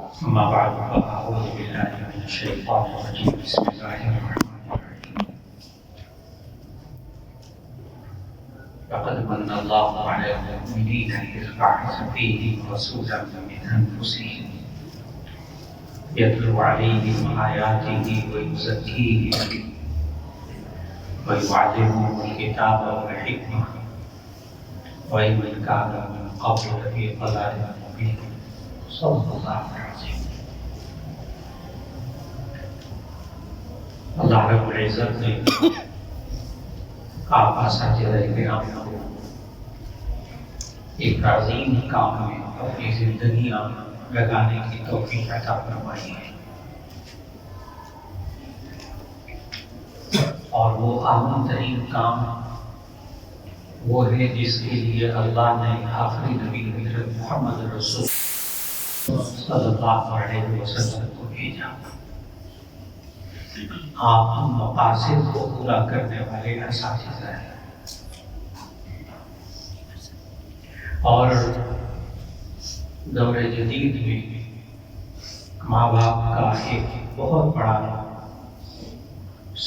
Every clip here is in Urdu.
أما بعد فأعوذ بالله من الشيطان الرجيم بسم الله الرحمن الرحيم لقد من الله على المؤمنين إذ بعث فيهم رسولا من أنفسهم يتلو عليهم آياته ويزكيهم ويعلمهم الكتاب والحكمة وإن كانوا من قبل لفي ضلال مبين صدق الله العظيم۔ اللہ رب العزت نے آپ اساتذہ کرام کو ایک عظیم کام میں اپنی زندگیاں لگانے کی توفیق عطا فرمائی ہے، اور وہ اہم ترین کام وہ ہے جس کے لیے اللہ نے آخری نبی حضرت محمد رسول صلی اللہ علیہ وسلم کو بھیجا۔ آپ مقاصد کو پورا کرنے والے اساتذہ ہیں، اور دور جدید میں ماں باپ کا ایک بہت بڑا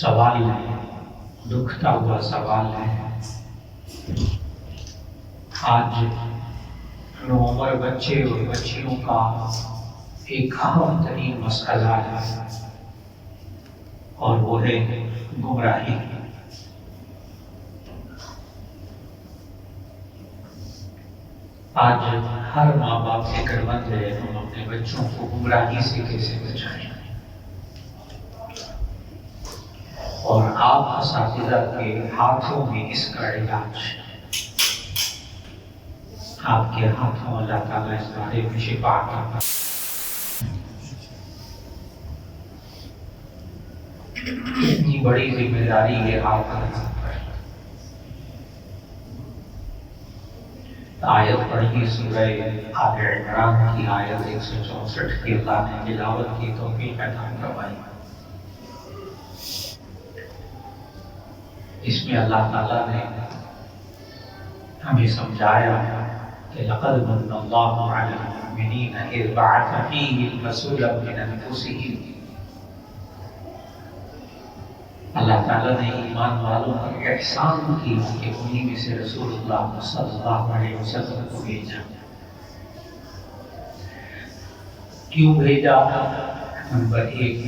سوال ہے، دکھتا ہوا سوال ہے۔ آج نوعمر بچے اور بچیوں کا ایک اہم ترین مسئلہ ہے، اور وہ ہے گمراہی۔ آج ہر ماں باپ فکر مند ہے ہم اپنے بچوں کو گمراہی سے کیسے بچائیں، اور آپ اساتذہ کے ہاتھوں میں اس کا علاج، آپ کے ہاتھوں اللہ تعالیٰ اس بارے میں شفا عطا فرمائے۔ اتنی بڑی ذمہ داری ہے آپ پر۔ آیت پڑھی سورہ آل عمران کی آیت 164 کی اللہ نے تلاوت کی توفیق عطا فرمائی۔ اس میں اللہ تعالیٰ نے ہمیں سمجھایا کہ لقد من اللہ علی المؤمنین اذ بعث فیہم رسولا من انفسہم۔ اللہ تعالیٰ نے ایمان والوں پر احسان کیا کہ انہی میں سے رسول اللہ صلی اللہ علیہ وسلم کو بھیجا۔ کیوں بھیجا؟ نمبر 1،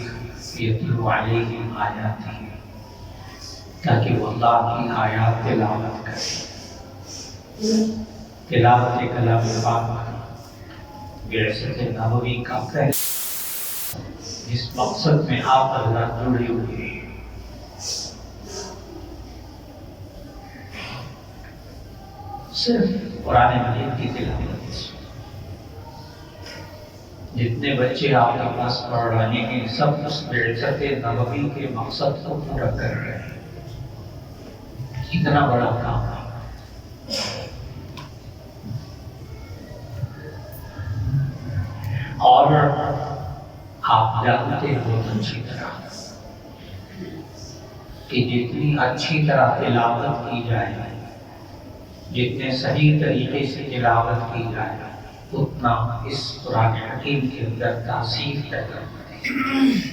یتلو علیہم آیاتہ، تاکہ وہ اللہ کی آیات تلاوت کرے، تلاوت کلام پاک، بعثت نبوی کا پہلا جس مقصد میں آپ حضرات جڑے ہوئے ہیں۔ صرف قرآن مجید کی تلاوت۔ جتنے بچے آپ کے پاس پڑھ رہے ہیں سب اس بعثت نبوی کے مقصد کو پورا کر رہے ہیں۔ اتنا بڑا کام ہے۔ اور آپ جانتے ہیں بہت اچھی طرح کہ جتنی اچھی طرح تلاوت کی جائے، جتنے صحیح طریقے سے تلاوت کی جائے، اتنا اس قرآن حکیم کے اندر تاثیر پیدا ہوتی ہے۔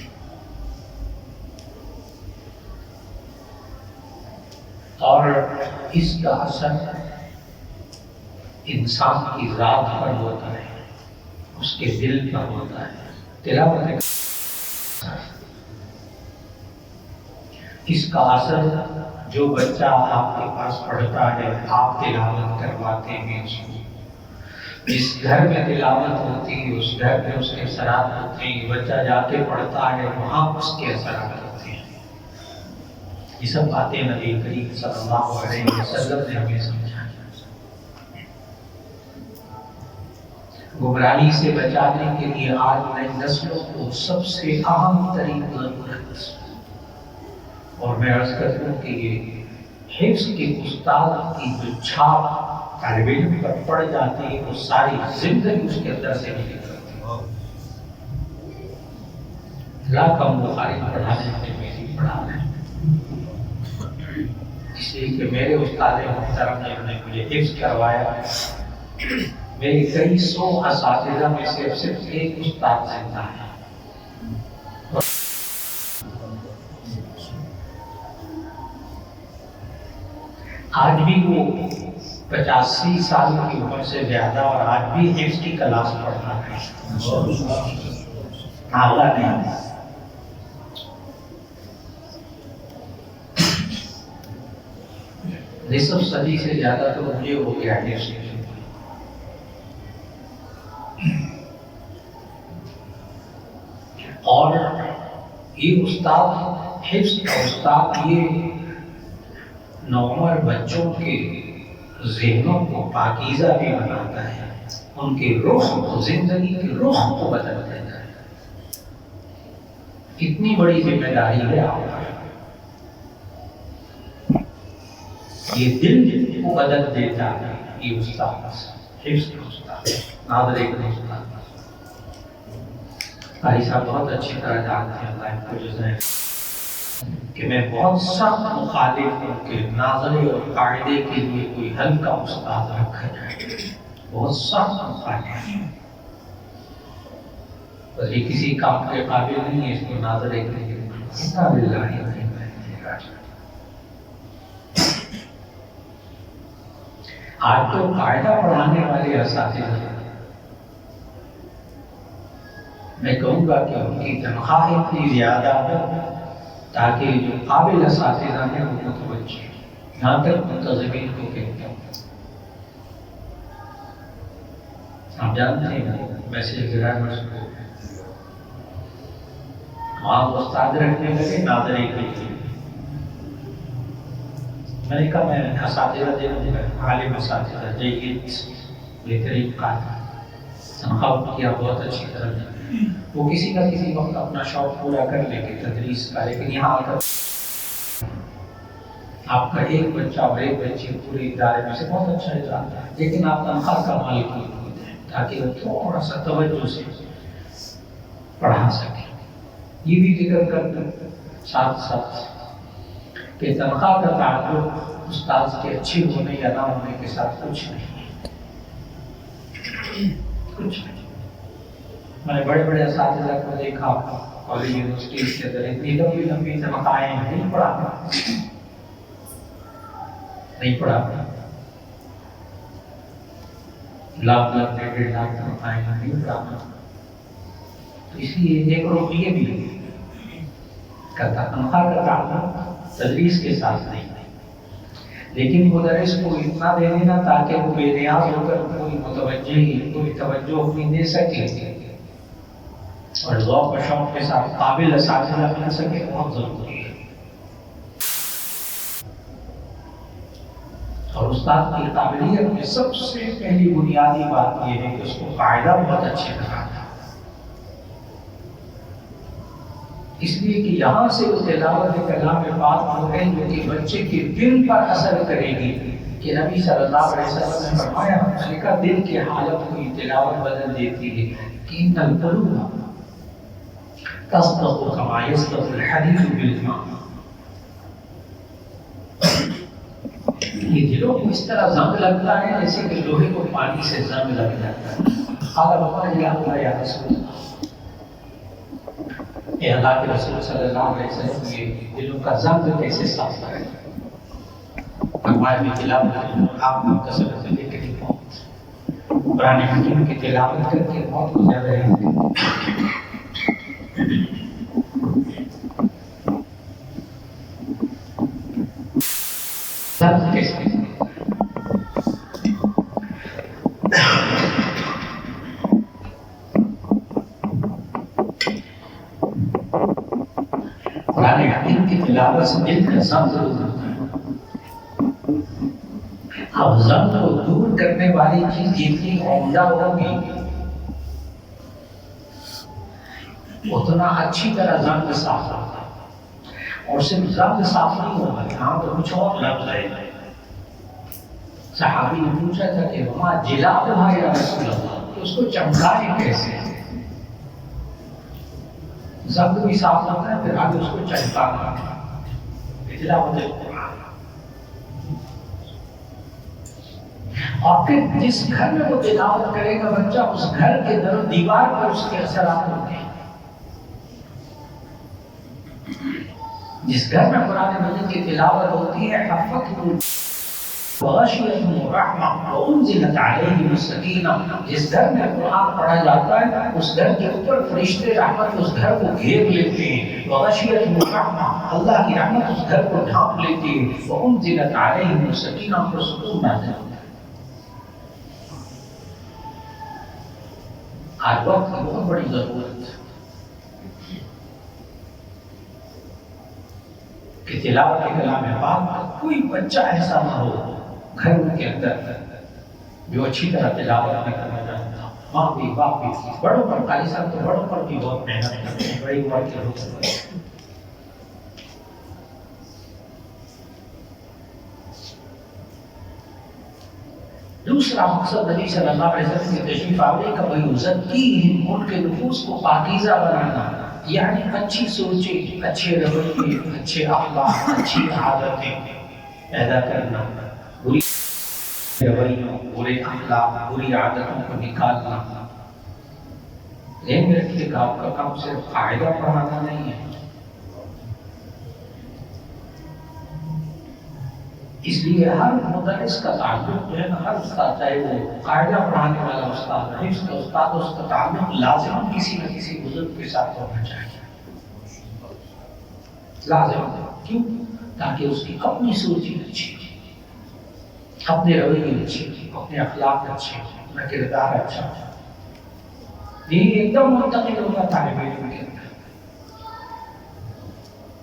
اور اس کا اثر انسان کی ذات پر ہوتا ہے، اس کے دل پر ہوتا ہے۔ تلاوت اس کا اثر جو بچہ آپ کے پاس پڑھتا ہے، آپ تلاوت کرواتے ہیں اس کو، جس گھر میں تلاوت ہوتی ہے اس گھر میں اس کے اثرات ہوتے ہیں۔ بچہ جاتے پڑھتا ہے وہاں اس کے اثرات ہوتے ہیں۔ یہ سب باتیں نبی کریم صلی اللہ علیہ وسلم نے ہمیں سمجھائی۔ گمراہی سے بچانے کے لیے آج نئی نسلوں کو سب سے اہم ترین ضرورت، اور میں عرض کرتا ہوں کہ یہ حفظ کے استاد کی جو چھاپ طالب علم پر پڑ جاتی ہے وہ ساری زندگی اس کے اندر سے نہیں نکلتی۔ لاکھوں بخاری پڑھانے میں میری پڑھانا ہے، اس لیے کہ میرے استاد محترم نے انہیں مجھے حفظ کروایا، میرے کئی سو اساتذہ میں سے صرف ایک استاد زندہ ہے. آج بھی وہ 85 سال کی عمر سے زیادہ اور آج بھی حفظ کی کلاس پڑھ رہا ہے. آگا نہیں. نصف صدی سے زیادہ تو مجھے ہو گیا حفظ. اور یہ استاد حفظ کا استاد یہ نوعمر بچوں کے ذہنوں کو پاکیزہ بھی بناتا ہے، ان کے رخ کو، زندگی کے رخ کو بدل دیتا ہے. کتنی بڑی ذمہ داری ہے آپ کا. یہ دل کو بدل دیتا ہے یہ استاد، حفظ کا استاد، ناظرے کا استاد. قاری صاحب بہت اچھی طرح جانتے ہیں، اللہ کو جزائے، کہ میں بہت سخت مخالف ہوں کہ ناظرے اور قاعدے کے لیے کوئی ہلکا استاد رکھا جائے. بہت سخت مخالف ہوں. بس یہ کسی کام کے قابل نہیں ہے اس کو ناظرے کے لیے. آج تو قاعدہ پڑھانے والے اساتذہ، میں کہوں گا کہ ان کی تنخواہ اتنی زیادہ ہو تاکہ جو قابل اساتذہ ہیں وہ متوجہ. یہاں تک منتظمین کو کہتے ہیں، آپ جانتے ہیں میسج گرامرز کو وہاں استاد رکھنے لگے ناظرے کے لیے. میں نے کہا میں اساتذہ دے دوں گا، عالم اساتذہ جید بہترین قائم تنخواہ کیا بہت اچھی طرح ہے. وہ کسی نہ کسی وقت اپنا شوق پورا کر لے گے تدریس کا، لیکن یہاں آ کر آپ کا ایک بچہ اور ایک بچی پورے ادارے میں سے بہت اچھا ادارہ ہے، لیکن آپ تنخواہ کا مالک دیں تاکہ وہ تھوڑا سا توجہ سے پڑھا سکے. یہ بھی ذکر کرتے ساتھ ساتھ کہ تنخواہ کا تعلق استاد کے اچھے ہونے یا نہ ہونے کے ساتھ کچھ نہیں، کچھ نہیں. میں نے بڑے بڑے اساتذہ کو دیکھا کالج یونیورسٹیز کے اندر اتنی لمبی لمبی تنخواہیں نہیں پڑھانا، نہیں پڑھانا، لاکھ لاکھ ڈیڑھ لاکھ تنخواہیں نہیں پڑھانا. تو اس لیے ایک رخ یہ بھی کرتا تنخواہ کا تعلق تدریس کے ساتھ نہیں، لیکن مدرس کو اتنا دے دینا تاکہ وہ بے نیاز ہو کر کوئی توجہ اپنی دے سکے اور ذوق و شوق کے ساتھ قابل اساتذہ بن سکے، بہت ضروری ہے. اور استاد کی قابلیت میں سب سے پہلی بنیادی بات یہ ہے کہ اس کو قاعدہ بہت اچھے طرح آتا ہے. اس لیے کہ یہاں سے وہ تلاوت کلام پاک ہو ہے جو کہ بچے کے دل پر اثر کرے گی. کہ نبی صلی اللہ علیہ وسلم نے فرمایا کہ دل کی حالت کو یہ تلاوت بدل دیتی ہے کہ ان القلوب تصدق كما يصدق الحديد بالماء. یہ دلوں کو اس طرح زنگ لگتا ہے جیسے کہ لوہے کو پانی سے زنگ لگ جاتا ہے. قال اللہ یا رسول اللہ، اے اللہ کے رسول صلی اللہ علیہ وسلم، یہ دلوں کا زنگ کیسے صاف کرے؟ فرمایا میں تلاوت آپ کا کثرت سے دیکھ کے بہت قرآن حکیم کی تلاوت کر کے بہت زیادہ ہے. قرآن حکیم کی تلاوت سے دل کا زنگ ضرور ہوتا ہے. اب زنگ کو دور کرنے والی چیز جتنی عمدہ ہوگی اتنا اچھی طرح زنگ صاف ہوتا ہے. اور صرف زنگ صاف نہیں ہوگا، یہاں تو کچھ اور لفظ ہے. صحابی نے پوچھا تھا کہ وہاں جلابھا یا رسول اللہ، اس کو چمکائیں کیسے؟ زنگ بھی صاف ہوتا ہے، پھر آگے اس کو چمکانا. تلاوت القرآن اور پھر جس گھر میں وہ تلاوت کرے گا بچہ، اس گھر کے در و دیوار پر اس کے اثرات ہوتے ہیں۔ جس گھر میں قرآن مجید کی تلاوت ہوتی ہے، وغشیتہم الرحمہ وانزلت علیہم السکینہ، جس گھر میں قرآن پڑھا جاتا ہے اس گھر کے اوپر فرشتے رحمت اس گھر کو گھیر لیتے ہیں۔ وغشیتہم الرحمہ، اللہ کی رحمت اس گھر کو ڈھانپ لیتی ہے۔ وانزلت علیہم السکینہ، پر سکون نازل ہوتا ہے۔ آج وقت کی بہت بڑی ضرورت ہے کہ تلاوت کلام پاک کا کوئی بچہ ایسا نہ ہو گھر کے اندر جو اچھی طرح تلاوت نہیں کرنا جانتا۔ ماں بھی، باپ بھی، بڑوں پر، قاری صاحب تو بڑوں پر بھی بہت محنت کرتے ہیں، بڑی عمر کے لوگ کرتے ہیں۔ دوسرا مقصد نبی صلی اللہ علیہ وسلم کی تشریف آوری کا وَيُزَكِّيهِمْ، ان کے نفوس کو پاکیزہ بنانا، یعنی اچھی سوچیں، اچھے رویے، اچھے اخلاق، اچھی عادتیں پیدا کرنا، بری رویوں، برے اخلاق، بری عادتوں کو نکالنا۔ ذہن میں رکھیے کہ آپ کا کام صرف قاعدہ پڑھانا نہیں ہے، اس لیے ہر مدرس کا تعلق جو ہے نا، ہر استاد، چاہے وہ قاعدہ پڑھانے والا استاد، حفظ کا استاد، اس کا تعلق لازم کسی نہ کسی بزرگ کے ساتھ ہونا چاہیے، لازم۔ کیوں؟ تاکہ اس کی اپنی سوچ اچھی، اپنے رویے اچھے، اپنے اخلاق اچھے، اپنا کردار اچھا۔ یہ ایک دم منتقل ہوگا طالب علم کے اندر،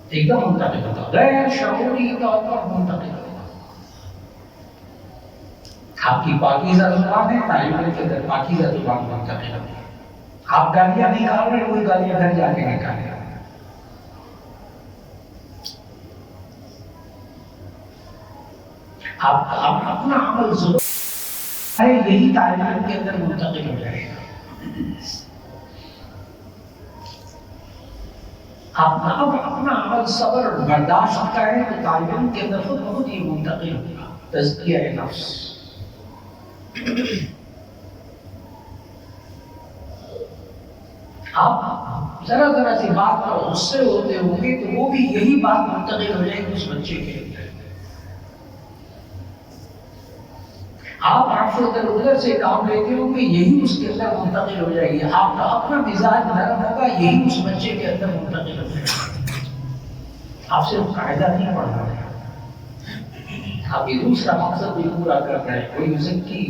ایک دم منتقل ہوگا، غیر شعوری طور پر منتقل ہوگا۔ آپ کی پاکیزہ زبان ہے، طالب علم کے اندر پاکیزہ زبان منتقل ہوگی۔ آپ گالیاں نکال رہے، وہی گالیاں گھر جا کے نکالے۔ آپ اپنا عمل ضرور ہے، یہی طالب علم کے اندر منتقل ہو جائے گا۔ اپنا عمل صبر اور برداشت کا ہے تو طالب علم کے اندر خود بخود یہ منتقل ہوگا، تزکیہ نفس۔ آپ ذرا ذرا سی بات پر غصے ہوتے ہوں گے تو وہ بھی یہی بات منتقل ہو جائے گی اس بچے کے اندر۔ آپ عفو ادھر سے کام لیتے ہوں گے، یہی اس کے اندر منتقل ہو جائے گی۔ آپ کا اپنا مزاج نرم ہوگا، یہی اس بچے کے اندر منتقل ہو جائے گا۔ آپ صرف قاعدہ نہیں پڑھ رہے ہیں، آپ یہ دوسرا مقصد بھی پورا کر رہے ہیں، کوئی زکی۔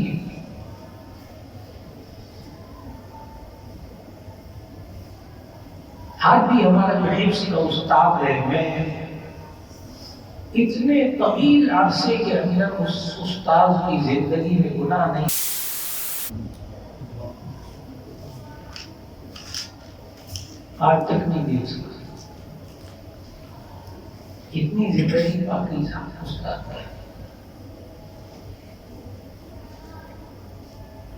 آج بھی ہمارا جو حفظ کا استاد ہے، میں اتنے طویل عرصے کے اندر اس استاد کی زندگی میں گناہ نہیں، آج تک نہیں دیکھ سکتا، اتنی زندگی پاکیزہ استاد ہے،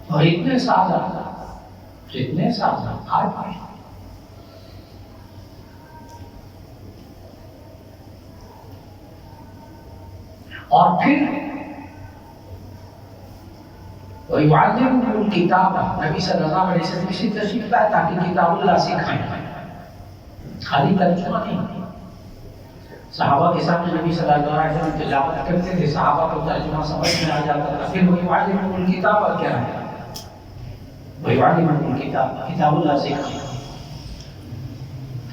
اور اتنے سادہ آج بھی۔ اور پھر وَيُعَلِّمُهُ الْكِتَابَ، نبی صلی اللہ علیہ وسلم اسی تشریف لائے تاکہ کتاب اللہ سکھائیں، خالی ترجمہ نہیں۔ صحابہ کے سامنے نبی صلی اللہ علیہ وسلم تلاوت کرتے تھے، صحابہ کو ترجمہ سمجھ میں آ جاتا تھا۔ پھر وَيُعَلِّمُهُ الْكِتَابَ کیا ہے؟ وَيُعَلِّمُهُ الْكِتَابَ، کتاب اللہ سکھائیں،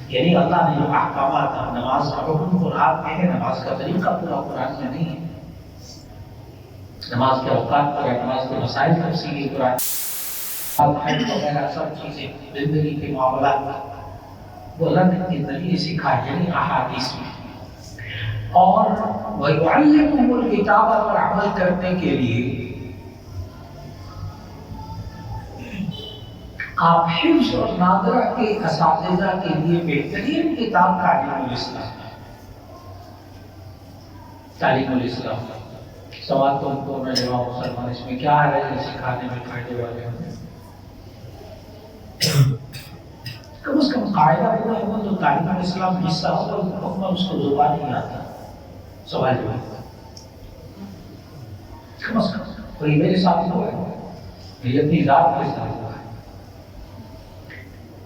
یعنی اللہ نے جو احکامات، نماز کا حکم قرآن میں ہے، نماز کا طریقہ پورا قرآن میں نہیں ہے، نماز کے اوقات پر، نماز کے مسائل تفصیلی قرآن وغیرہ سب چیزیں، زندگی کے معاملات وہ اللہ کے ذریعے سکھائے، یعنی احادیث میں۔ اور وَيُعَلِّمُهُ الْكِتَابَ پر عمل کرنے کے لیے آپ حفظ اور نادرہ کے اساتذہ کے لیے بہترین کتاب تعلیم الاسلام، تعلیم الاسلام۔ سوال تو میں جواب مسلمان، اس میں کیا ہے جو سکھانے میں فائدے والے ہیں؟ کم از کم قاعدہ پورا ہو تو تعلیم الاسلام حصہ ہو تو مکمل اس کو زبان نہیں آتا، سوال جواب کم از کم اور یہ میرے ساتھ ہوا ہے، میری اپنی ذات کے ساتھ ہوا ہے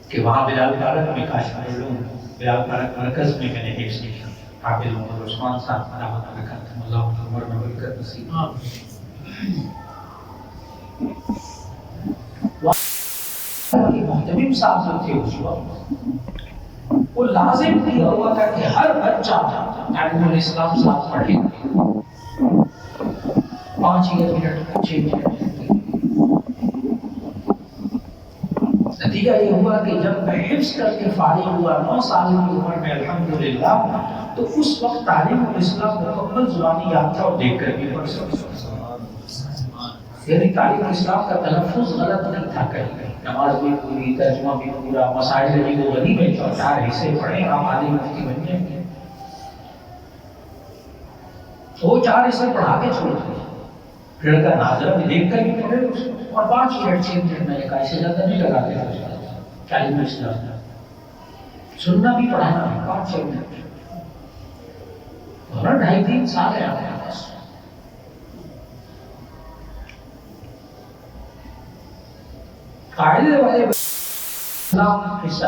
کہ وہاں بلال پارک میں کاشمیر علوم بلال پارک مرکز میں میں نے حفظ کیا. حافظ محمد عثمان صاحب رحمۃ اللہ کرتے ہیں، اللہ عمر میں برکت نصیب. محتمم صاحب جو تھے اس وقت، وہ لازم کیا ہوا تھا کہ ہر بچہ تعلیم الاسلام صاحب پڑھے. 5 منٹ 6 منٹ. نتیجہ یہ ہوا کہ جب میں حفظ کر کے فارغ ہوا 9 سال کی عمر میں الحمدللہ، تو اس وقت تعلیم الاسلام مکمل زبانی یاد تھا اور دیکھ کر بھی پڑھ سکتا. یعنی تعلیم اسلام کا تلفظ غلط نہیں تھا کہیں، نماز بھی پوری، ترجمہ بھی پورا، مسائل علی و غنی میں 4 حصے پڑھے، آپ عالم مفتی بن جائیں گے. وہ 4 حصے پڑھا کے چھوڑ دیا. لڑکا ناظرہ بھی دیکھ کر بھی پڑھے اس کو، اور 5 منٹ 6 منٹ میں نے کہا، اسے زیادہ نہیں لگاتے تھے تعلیم اسلام. سننا بھی پڑھانا بھی 5 6 منٹ. اور 2.5 3 سال ہے آپ کے پاس. قاعدے والے اسلام حصہ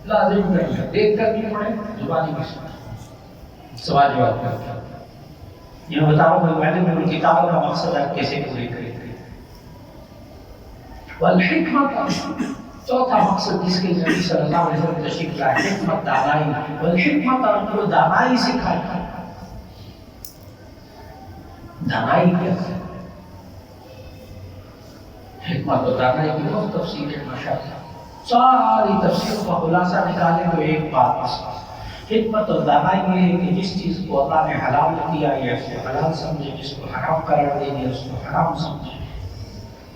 لازم کرنا، دیکھ کر بھی پڑھے، زبانی بھی سمجھ، سوال جواب کرتا. یہ بتاؤں کہ میں نے کتاب کا مقصد آپ کیسے پورے کریں گے. والحکمت، چوتھا مقصد جس کے نبی صلی اللہ علیہ وسلم تشریف لائے، حکمت دانائی. والحکمت، اور ان کو دانائی سکھائی. دانائی کیا ہے؟ حکمت اور دانائی کی بہت تفصیل ہے ماشاءاللہ. ساری تفسیر کا خلاصہ نکالے تو ایک بات، حکمت اور دانائی یہ ہے کہ جس چیز کو اللہ نے حلال کیا ہے اس کو حلال سمجھے، جس کو حرام قرار دے دیا اس کو حرام سمجھے.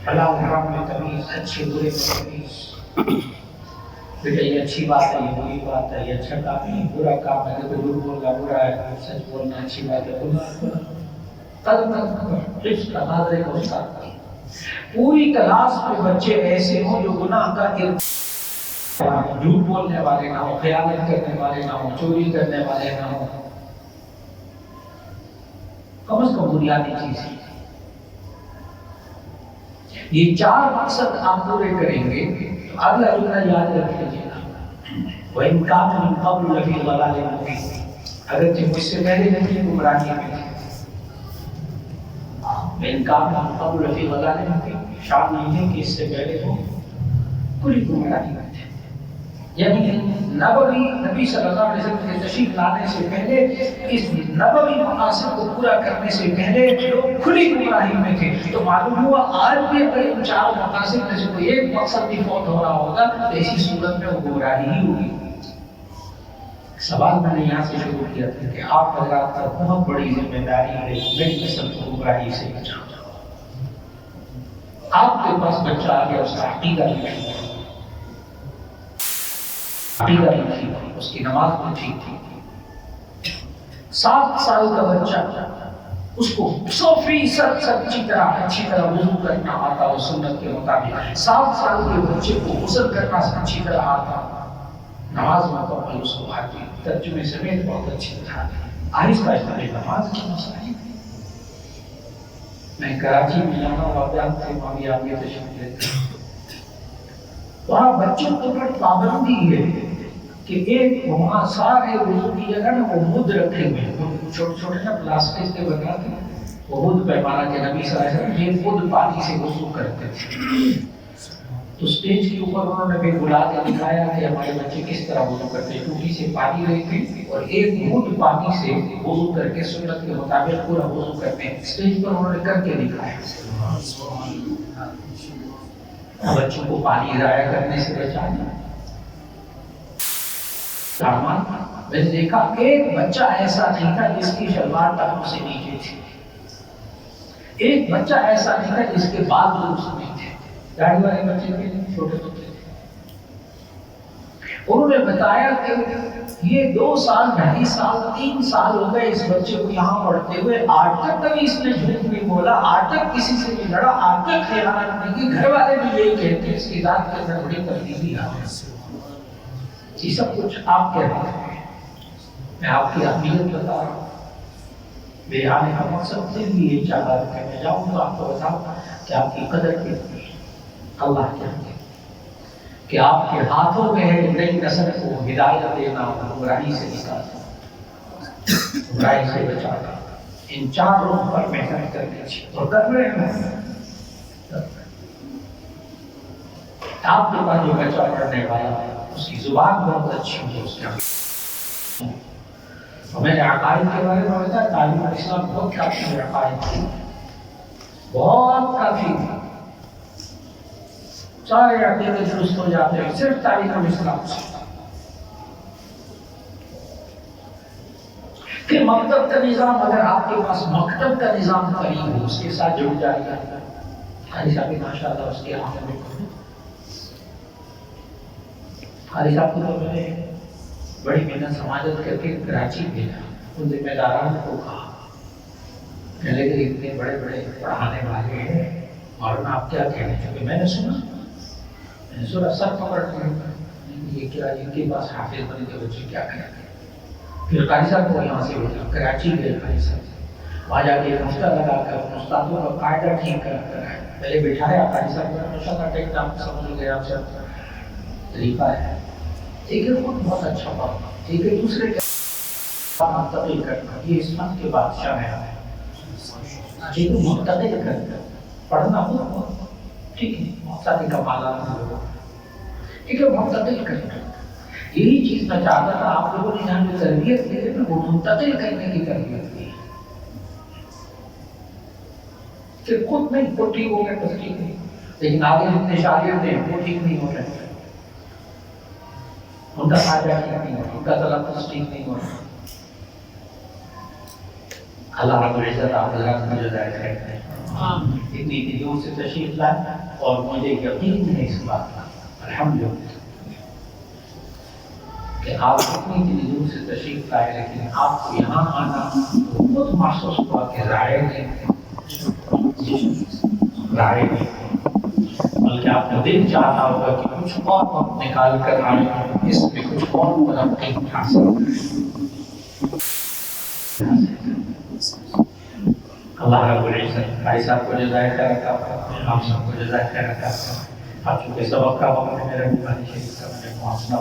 حلال حرام میں تمیز، اچھے برے میں تمیز. بیٹا یہ اچھی بات ہے، یہ بری بات ہے، یہ اچھا کام ہے، یہ برا کام ہے. کہ جھوٹ بولنا برا ہے، سچ بولنا اچھی بات ہے. قدم حفظ کا ناظر کا استاد. پوری کلاس میں بچے ایسے ہوں جو گناہ کا جھوٹ بولنے والے نہ ہوں، خیانت کرنے والے نہ ہوں، چوری کرنے والے نہ ہوں. کم از کم بنیادی چیز ہے. یہ 4 مقصد آپ پورے کریں گے تو اگلا جملہ یاد رکھ لیجیے گا. وَإِنْ كَانُوا مِنْ قَبْلُ لَفِي ضَلَالٍ مُبِينٍ. اگرچہ مجھ سے پہلے نبی گمراہی میں تھے. وَإِنْ كَانُوا مِنْ قَبْلُ لَفِي ضَلَالٍ مُبِينٍ، شان نہیں ہے کہ اس سے پہلے وہ کلی گمراہی میں تھے. یعنی نبی صلی اللہ علیہ وسلم کے تشریف لانے سے پہلے، اس نبوی مقاصد کو پورا کرنے سے پہلے لوگ کھلی گمراہی میں تھے. تو معلوم ہوا آج بھی اگر ان 4 مقاصد میں سے کوئی ایک مقصد بھی فوت ہو رہا ہوگا تو اسی صورت میں وہ گمراہی ہی ہوگی. سوال میں نے یہاں سے شروع کیا تھا کہ آپ حضرات پر بہت بڑی ذمہ داری ہے میری نسل کو گمراہی سے بچانا. آپ کے پاس بچہ آ گیا، اس کا عقیدہ نہیں تھا، عقیدہ نہیں تھی، اس کی نماز بھی ٹھیک تھی. 7 سال کا بچہ، اس کو 100% اچھی طرح وضو کرنا آتا اور سنت کے مطابق. 7 سال کے بچے کو غسل کرنا اچھی طرح آتا، نماز مکمل اس کو آتی، ترجمے سمیت بہت اچھی طرح. آہستہ آہستہ نماز کی مسائل. میں کراچی میں جانا واقعات سے مامی آپ یہ تشریف لیتے ہیں، وہاں بچوں کو پر پابندی ہے کہ ایک وہاں سارے وضو کی جگہ نا وہ مد رکھے ہوئے، چھوٹے چھوٹے نا پلاسٹک کے بنا کے وہ مد پیمانہ کے نبی صلی اللہ علیہ وسلم یہ مد پانی سے وضو کرتے تھے. تو سٹیج کے اوپر انہوں نے بھی بلا کے دکھایا کہ ہمارے بچے کس طرح وضو کرتے ہیں. ٹوٹی سے پانی لیتے اور ایک مد پانی سے وضو کر کے سنت کے مطابق پورا وضو کرتے ہیں. سٹیج پر انہوں نے کر کے دکھایا. بچوں کو پانی ضائع کرنے سے بچانا. میں نے دیکھا ایک بچہ ایسا نہیں تھا جس کی شلوار ٹانگوں سے نیچے تھی، ایک بچہ ایسا نہیں تھا جس کے بال درست نہیں تھے. داڑھی والے بچے تھے، چھوٹے بچے تھے. انہوں نے بتایا کہ یہ 2 سال 2.5 سال 3 سال ہو گئے اس بچے کو یہاں پڑھتے ہوئے. آج تک کبھی اس نے جھوٹ نہیں بولا، آج تک کسی سے نہیں لڑا، آج تک خیانت نہیں کی. گھر والے بھی یہی کہتے ہیں اس کی ذات کے اندر بڑی تبدیلی آ گئی. یہ سب کچھ آپ کہہ رہے ہیں، میں آپ کی اہمیت بتا رہا ہوں. میرے آنے کا مقصد صرف یہ چاہا کہ میں جاؤں تو آپ کو بتاؤں کہ آپ کی قدر کتنی ہے۔ اللہ کہتے ہیں کہ آپ کے ہاتھوں میں ہے نئی نسل کو ہدایت دینا، گمراہی سے نکالنا، گمراہی سے بچانا۔ ان چاروں پر محنت کرنی چاہیے اور کر رہے ہیں۔ آپ کے پاس جو بچہ پڑھنے والا ہے اس کی زبان بہت اچھی ہے، اس کے میں نے عقائد کے بارے میں بتایا، تعلیم اسلام بہت کافی ہے، عقائد کی بہت کافی ہے، سارے عقیدے درست ہو جاتے ہیں صرف تعلیم اسلام سے۔ کہ مکتب کا نظام، اگر آپ کے پاس مکتب کا نظام قریب ہو، اس کے ساتھ جڑ جائے گا۔ قاری صاحب ماشاء اللہ اس کے ہاتھ میں قاری صاحب کو تو میں نے بڑی محنت سماجت کر کے کراچی بھیجا، ان ذمہ داران کو کہا کہ لیکن اتنے بڑے بڑے پڑھانے والے ہیں اور آپ کیا کہنے چاہیے؟ میں نے سنا سر پکڑ کے یہ کیا ان کے پاس حافظ بنے کے بچے کیا کریں گے؟ پھر قاری صاحب کو یہاں سے بھیجا، کراچی گئے قاری صاحب، وہاں جا کے مفتہ لگا کر استادوں کا قاعدہ ٹھیک کر ہے، پہلے بٹھایا قاری صاحب نے ہمیشہ کا ٹیک نام سمجھ گیا آپ سے طریقہ ہے، ایک خود بہت اچھا بات، ایک دوسرے کے منتقل کرنا، یہ اس فن کے بادشاہ ہے، ایک منتقل کرنا پڑھنا ہو ٹھیک ہے، بہت سارے کمالات ہیں، ٹھیک ہے، منتقل کرنا، یہی چیز میں چاہتا تھا آپ لوگوں نے یہاں جو تربیت دی ہے وہ منتقل کرنے کی تربیت دی ہے، کہ خود نہیں وہ ٹھیک ہو گئے بس ٹھیک نہیں، لیکن آگے جتنے شاگرد ہیں وہ ٹھیک نہیں ہو رہے، ان کا فائدہ ٹھیک نہیں ہو رہا، ان کا تلفظ ٹھیک نہیں ہو رہا۔ اللہ رب العزت آپ حضرات کو جزائے خیر کرے، اتنی دور سے تشریف لائے اور مجھے یقین ہے اس بات کا الحمدللہ کہ آپ اتنی دور سے تشریف لائے، لیکن آپ کو یہاں آنا بہت محسوس ہوا کہ رائے نہیں، بلکہ آپ کا دل چاہتا ہوگا کہ کچھ اور وقت نکال کر آئے، اس میں کچھ اور ترقی حاصل کریں۔ اللہ رب العزت بھائی صاحب کو جزائے خیر عطا فرمائے، آپ سب کو جزائے خیر عطا فرمائے۔ آپ چونکہ سبق کا وقت ہے، میرے بھائی شریف کا میں نے معافی